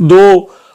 2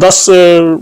10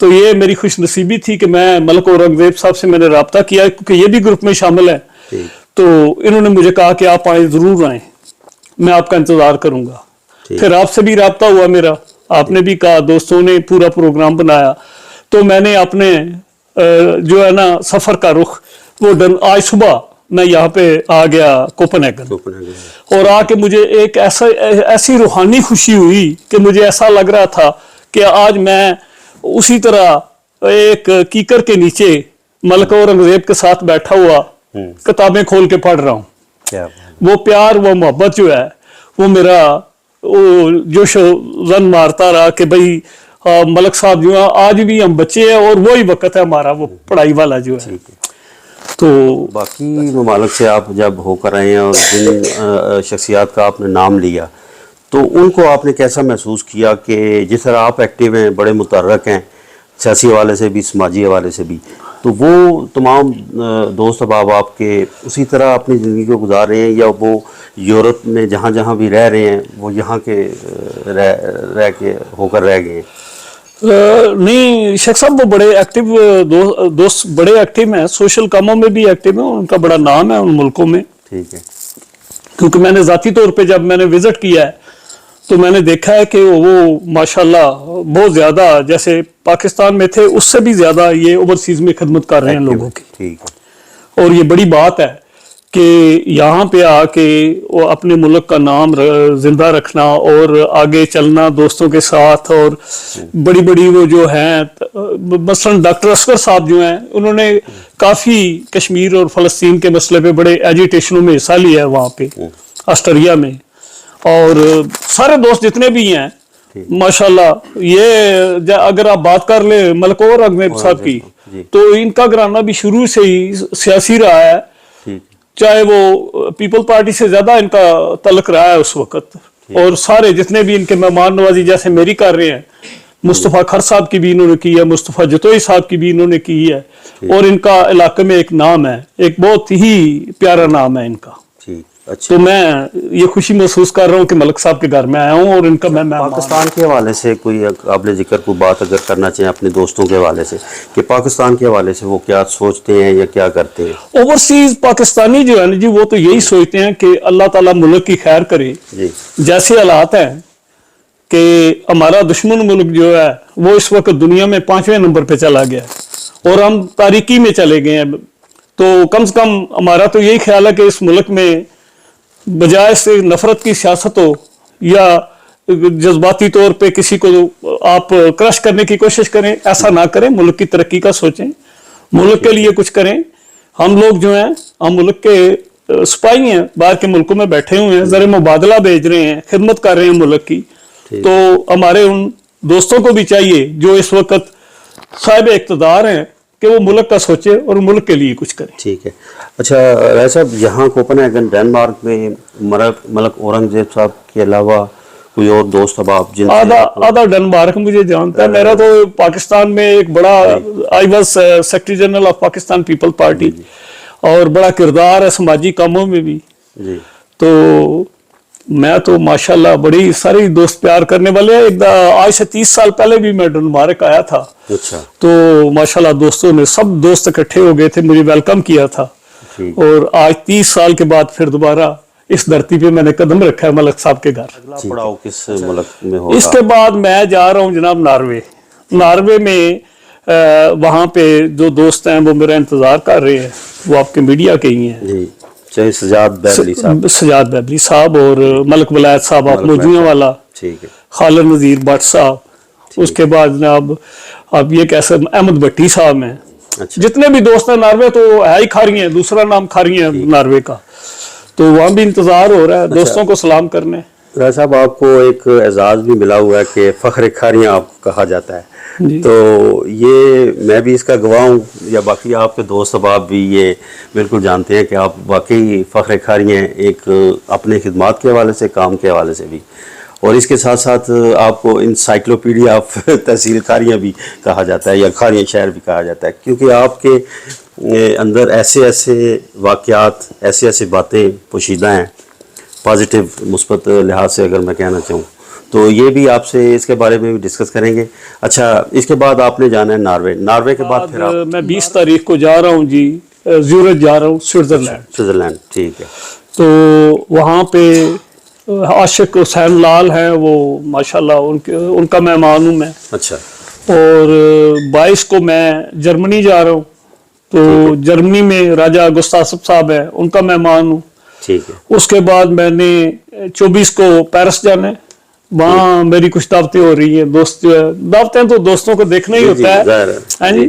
تو یہ میری خوش نصیبی تھی کہ میں ملک اورنگزیب صاحب سے میں نے رابطہ کیا کیونکہ یہ بھی گروپ میں شامل ہے. تو انہوں نے مجھے کہا کہ آپ آئیں, ضرور آئیں, میں آپ کا انتظار کروں گا. پھر آپ سے بھی رابطہ ہوا میرا, آپ نے بھی کہا, دوستوں نے پورا پروگرام بنایا. تو میں نے اپنے جو ہے نا سفر کا رخ وہ آج صبح میں یہاں پہ آ گیا کوپن ہیگن, اور آ کے مجھے ایک ایسی روحانی خوشی ہوئی کہ مجھے ایسا لگ رہا تھا کہ آج میں اسی طرح ایک کیکر کے نیچے ملک اورنگزیب کے ساتھ بیٹھا ہوا کتابیں کھول کے پڑھ رہا ہوں. وہ پیار, وہ محبت جو ہے وہ میرا جوش زن مارتا رہا کہ بھئی ملک صاحب جو ہے آج بھی ہم بچے ہیں اور وہی وقت ہے ہمارا وہ پڑھائی والا جو ہے. تو باقی ممالک سے آپ جب ہو کر آئے ہیں اور جن شخصیات کا آپ نے نام لیا تو ان کو آپ نے کیسا محسوس کیا کہ جس طرح آپ ایکٹیو ہیں, بڑے متحرک ہیں سیاسی حوالے سے بھی, سماجی حوالے سے بھی, تو وہ تمام دوست احباب آپ کے اسی طرح اپنی زندگی کو گزار رہے ہیں یا وہ یورپ میں جہاں جہاں بھی رہ رہے ہیں وہ یہاں کے رہ کے ہو کر رہ گئے ہیں؟ نہیں شیخ صاحب, وہ بڑے ایکٹیو دوست بڑے ایکٹیو ہیں, سوشل کاموں میں بھی ایکٹیو ہیں, ان کا بڑا نام ہے ان ملکوں میں. ٹھیک ہے. کیونکہ میں نے ذاتی طور پہ جب میں نے وزٹ کیا ہے تو میں نے دیکھا ہے کہ وہ ماشاءاللہ بہت زیادہ جیسے پاکستان میں تھے اس سے بھی زیادہ یہ اوورسیز میں خدمت کر رہے ہیں لوگوں کی. ٹھیک ہے. اور یہ بڑی بات ہے کہ یہاں پہ آ کے وہ اپنے ملک کا نام زندہ رکھنا اور آگے چلنا دوستوں کے ساتھ. اور بڑی بڑی وہ جو ہیں مثلا ڈاکٹر اصغر صاحب جو ہیں انہوں نے کافی کشمیر اور فلسطین کے مسئلے پہ بڑے ایجیٹیشنوں میں حصہ لیا ہے وہاں پہ آسٹریا میں. اور سارے دوست جتنے بھی ہیں ماشاءاللہ, یہ اگر آپ بات کر لیں ملک اورنگزیب صاحب کی تو ان کا گھرانہ بھی شروع سے ہی سیاسی رہا ہے, چاہے وہ پیپل پارٹی سے زیادہ ان کا تعلق رہا ہے اس وقت. اور سارے جتنے بھی ان کے مہمان نوازی جیسے میری کر رہے ہیں, مصطفیٰ کھر صاحب کی بھی انہوں نے کی ہے, مصطفیٰ جتوئی صاحب کی بھی انہوں نے کی ہے, اور ان کا علاقے میں ایک نام ہے, ایک بہت ہی پیارا نام ہے ان کا. تو میں یہ خوشی محسوس کر رہا ہوں کہ ملک صاحب کے گھر میں آیا ہوں اور ان کا میں پاکستان کے حوالے سے کوئی قابل ذکر کوئی بات اگر کرنا چاہیں اپنے دوستوں کے حوالے سے کہ پاکستان کے حوالے سے وہ کیا سوچتے ہیں یا کیا کرتے ہیں؟ اوورسیز پاکستانی جو ہے نا جی وہ تو یہی سوچتے ہیں کہ اللہ تعالیٰ ملک کی خیر کرے. جیسے حالات ہیں کہ ہمارا دشمن ملک جو ہے وہ اس وقت دنیا میں 5ویں نمبر پہ چلا گیا اور ہم تاریکی میں چلے گئے ہیں. تو کم سے کم ہمارا تو یہی خیال ہے کہ اس ملک میں بجائے سے نفرت کی سیاست ہو یا جذباتی طور پہ کسی کو آپ کرش کرنے کی کوشش کریں, ایسا نہ کریں. ملک کی ترقی کا سوچیں, ملک کے لیے کچھ کریں. ہم لوگ جو ہیں ہم ملک کے سپاہی ہیں, باہر کے ملکوں میں بیٹھے ہوئے ہیں, زر مبادلہ بھیج رہے ہیں, خدمت کر رہے ہیں ملک کی. تو ہمارے ان دوستوں کو بھی چاہیے جو اس وقت صاحب اقتدار ہیں کہ وہ ملک کا سوچے اور ملک کے لیے کچھ کریں. ٹھیک ہے. اچھا رائے صاحب, یہاں کوپن ہیگن ڈنمارک میں ملک اورنگزیب صاحب کے علاوہ کوئی اور دوست احباب جن آدھا ڈنمارک مجھے جانتا ہے. میرا تو پاکستان میں ایک بڑا I was secretary general of Pakistan people party اور بڑا کردار ہے سماجی کاموں میں بھی. تو میں تو ماشاءاللہ بڑی ساری دوست پیار کرنے والے ہیں. آج سے 30 سال پہلے بھی میں ڈنمارک آیا تھا. تو ماشاءاللہ دوستوں نے سب دوست اکٹھے ہو گئے تھے, مجھے ویلکم کیا تھا. اور آج 30 سال کے بعد پھر دوبارہ اس دھرتی پہ میں نے قدم رکھا ہے ملک صاحب کے گھر. اگلا پڑاؤ کس ملک میں ہوگا؟ اس کے بعد میں جا رہا ہوں جناب ناروے میں. وہاں پہ جو دوست ہیں وہ میرا انتظار کر رہے ہیں, وہ آپ کے میڈیا کے ہی ہیں. سجاد بیبلی صاحب اور ملک ولایت صاحب آپ موجودہ والا, خالد نذیر بٹ صاحب, اس کے بعد جناب آپ یہ کیسے احمد بھٹی صاحب ہیں. جتنے بھی دوست ہیں ناروے تو ہے ہی کھاری ہیں, دوسرا نام کھاری ہیں ناروے کا. تو وہاں بھی انتظار ہو رہا ہے دوستوں کو سلام کرنے. رائے صاحب آپ کو ایک اعزاز بھی ملا ہوا ہے کہ فخر کھاریاں آپ کہا جاتا ہے. تو یہ میں بھی اس کا گواہ ہوں یا باقی آپ کے دوست احباب بھی یہ بالکل جانتے ہیں کہ آپ واقعی فخر کھاری ہیں, ایک اپنے خدمات کے حوالے سے, کام کے حوالے سے بھی, اور اس کے ساتھ ساتھ آپ کو انسائکلوپیڈیا آف تحصیل کھاریاں بھی کہا جاتا ہے یا کھاریاں شہر بھی کہا جاتا ہے, کیونکہ آپ کے اندر ایسے واقعات, ایسے باتیں پوشیدہ ہیں پازیٹیو مثبت لحاظ سے اگر میں کہنا چاہوں تو یہ بھی آپ سے اس کے بارے میں بھی ڈسکس کریں گے. اچھا اس کے بعد آپ نے جانا ہے ناروے کے بعد پھر آپ میں 20 تاریخ کو جا رہا ہوں جی زیورخ جا رہا ہوں سوئٹزرلینڈ. ٹھیک ہے. تو وہاں پہ عاشق حسین لال ہیں وہ ماشاءاللہ ان کا مہمان ہوں میں. اچھا. اور 22 کو میں جرمنی جا رہا ہوں. تو جرمنی میں راجہ گستاسب صاحب ہیں ان کا مہمان ہوں. ٹھیک ہے. اس کے بعد میں نے 24 کو پیرس جانا ہے. وہاں میری کچھ دعوتیں ہو رہی ہیں. دوست جو ہے دعوتیں تو دوستوں کو دیکھنا ہی ہوتا ہے. ہاں جی.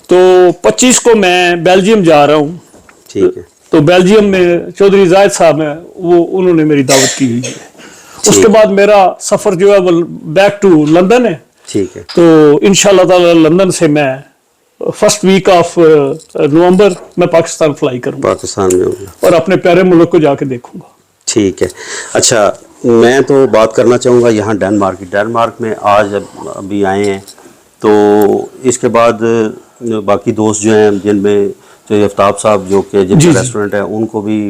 تو 25 کو میں بیلجیم جا رہا ہوں. ٹھیک ہے. تو بیلجیم میں چودھری زاہد صاحب ہیں انہوں نے میری دعوت کی ہوئی ہے. اس کے بعد میرا سفر جو ہے وہ بیک ٹو لندن ہے. ٹھیک ہے. تو انشاءاللہ تعالی لندن سے میں فرسٹ ویک آف نومبر میں پاکستان فلائی کروں گا. پاکستان میں ہوگا اور اپنے پیارے ملک کو جا کے دیکھوں گا. ٹھیک ہے. اچھا میں تو بات کرنا چاہوں گا یہاں ڈینمارک میں آج ابھی آئے ہیں. تو اس کے بعد باقی دوست جو ہیں جن میں آفتاب صاحب جو کہ جن کا ریسٹورنٹ ہے ان کو بھی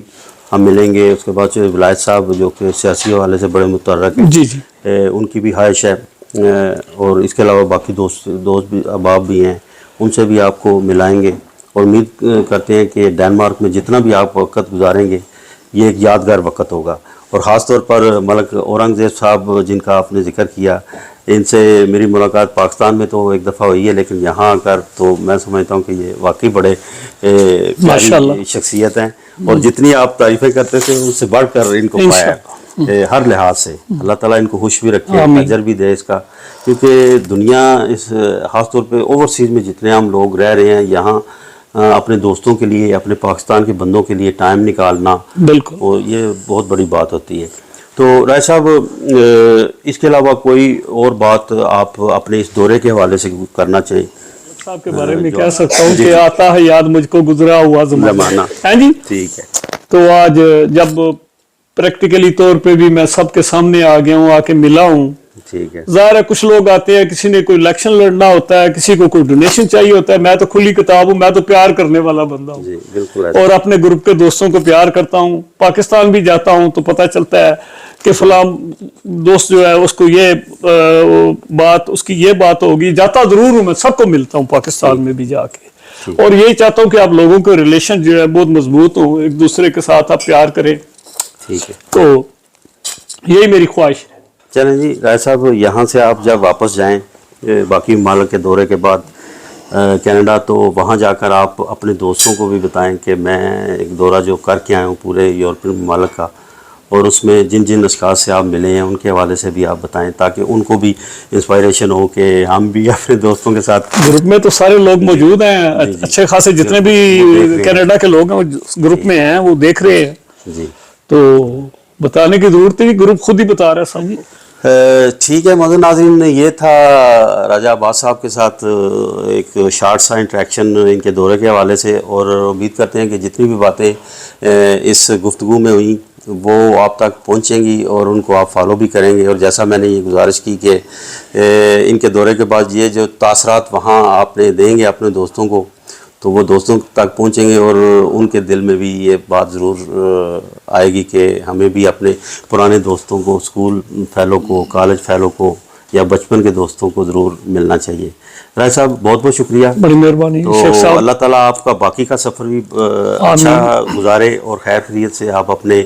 ہم ملیں گے. اس کے بعد ولایت صاحب جو کہ سیاسی حوالے سے بڑے متحرک ہیں ان کی بھی خواہش ہے. اور اس کے علاوہ باقی دوست بھی احباب بھی ہیں ان سے بھی آپ کو ملائیں گے. اور امید کرتے ہیں کہ ڈینمارک میں جتنا بھی آپ وقت گزاریں گے یہ ایک یادگار وقت ہوگا. اور خاص طور پر ملک اورنگزیب صاحب جن کا آپ نے ذکر کیا ان سے میری ملاقات پاکستان میں تو ایک دفعہ ہوئی ہے لیکن یہاں آ کر تو میں سمجھتا ہوں کہ یہ واقعی بڑے پیاری شخصیت ہیں. اور جتنی آپ تعریفیں کرتے تھے اس سے بڑھ کر ان کو پایا ہر لحاظ سے. اللہ تعالیٰ ان کو خوش بھی رکھے اجر بھی دے اس کا. کیونکہ دنیا اس خاص طور پہ اوورسیز میں جتنے ہم لوگ رہ رہے ہیں یہاں اپنے دوستوں کے لیے اپنے پاکستان کے بندوں کے لیے ٹائم نکالنا بالکل اور یہ بہت بڑی بات ہوتی ہے. تو رائے صاحب اس کے علاوہ کوئی اور بات آپ اپنے اس دورے کے حوالے سے کرنا چاہیں؟ صاحب کے بارے میں کہہ سکتا ہوں کہ آتا ہے یاد مجھ کو گزرا ہوا زمانہ. ہاں جی. ٹھیک ہے. تو آج جب پریکٹیکلی طور پہ بھی میں سب کے سامنے آ گیا ہوں آ کے ملا ہوں. ٹھیک ہے. ظاہر ہے کچھ لوگ آتے ہیں کسی نے کوئی الیکشن لڑنا ہوتا ہے کسی کو کوئی ڈونیشن چاہیے ہوتا ہے. میں تو کھلی کتاب ہوں. میں تو پیار کرنے والا بندہ ہوں. جی بالکل. اور اپنے گروپ کے دوستوں کو پیار کرتا ہوں. پاکستان بھی جاتا ہوں تو پتہ چلتا ہے کہ فلاں دوست جو ہے اس کو یہ بات اس کی یہ بات ہوگی. جاتا ضرور ہوں میں سب کو ملتا ہوں پاکستان میں بھی جا کے. اور یہی چاہتا ہوں کہ آپ لوگوں کے ریلیشن جو ہے بہت مضبوط ہوں ایک دوسرے کے ساتھ آپ پیار کریں. ٹھیک ہے. تو یہی میری خواہش ہے. چلیں جی رائے صاحب یہاں سے آپ جب واپس جائیں باقی ممالک کے دورے کے بعد کینیڈا تو وہاں جا کر آپ اپنے دوستوں کو بھی بتائیں کہ میں ایک دورہ جو کر کے آیا ہوں پورے یورپین ممالک کا اور اس میں جن جن اشخاص سے آپ ملے ہیں ان کے حوالے سے بھی آپ بتائیں تاکہ ان کو بھی انسپائریشن ہو کہ ہم بھی اپنے دوستوں کے ساتھ. گروپ میں تو سارے لوگ موجود ہیں اچھے خاصے جتنے بھی کینیڈا کے لوگ ہیں وہ گروپ میں ہیں وہ دیکھ رہے ہیں. جی تو بتانے کی ضرورت ہے گروپ خود ہی بتا رہا ہے سمجھے. ٹھیک ہے. معزز ناظرین یہ تھا راجہ عباس صاحب کے ساتھ ایک شارٹ سا انٹریکشن ان کے دورے کے حوالے سے. اور امید کرتے ہیں کہ جتنی بھی باتیں اس گفتگو میں ہوئیں وہ آپ تک پہنچیں گی اور ان کو آپ فالو بھی کریں گے. اور جیسا میں نے یہ گزارش کی کہ ان کے دورے کے بعد یہ جو تاثرات وہاں آپ نے دیں گے اپنے دوستوں کو تو وہ دوستوں تک پہنچیں گے اور ان کے دل میں بھی یہ بات ضرور آئے گی کہ ہمیں بھی اپنے پرانے دوستوں کو اسکول فیلو کو کالج فیلو کو یا بچپن کے دوستوں کو ضرور ملنا چاہیے. رائے صاحب بہت بہت شکریہ. بڑی مہربانی. تو اللہ تعالیٰ آپ کا باقی کا سفر بھی اچھا گزارے اور خیر خیریت سے آپ اپنے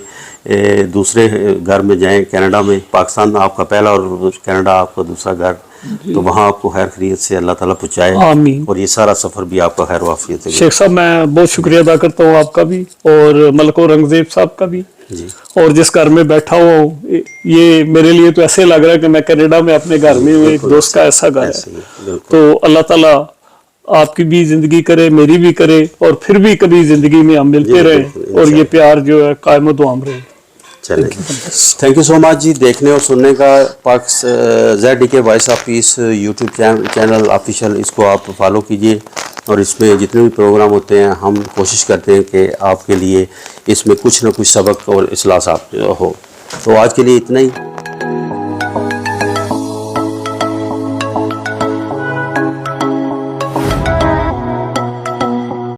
دوسرے گھر میں جائیں. کینیڈا میں پاکستان آپ کا پہلا اور کینیڈا آپ کا دوسرا گھر تو وہاں آپ کو خیر خیریت سے اللہ تعالیٰ پہنچائے اور یہ سارا سفر بھی آپ کا خیر وافیت ہے. شیخ صاحب میں بہت شکریہ ادا کرتا ہوں آپ کا بھی اور ملک اورنگزیب صاحب کا بھی. جی. اور جس گھر میں بیٹھا ہوں یہ میرے لیے تو ایسے لگ رہا ہے کہ میں کینیڈا میں اپنے گھر میں ہوں. ایک دوست کا ایسا گھر ہے. تو اللہ تعالیٰ آپ کی بھی زندگی کرے میری بھی کرے اور پھر بھی کبھی زندگی میں ہم ملتے رہیں اور یہ پیار جو ہے قائم و دوام رہے. چلیں تھینک یو سو مچ جی. دیکھنے اور سننے کا ZDK voice of peace YouTube channel official اس کو آپ فالو کیجئے اور اس میں جتنے بھی پروگرام ہوتے ہیں ہم کوشش کرتے ہیں کہ آپ کے لیے اس میں کچھ نہ کچھ سبق اور اصلاحات ہو. تو آج کے لیے اتنا ہی.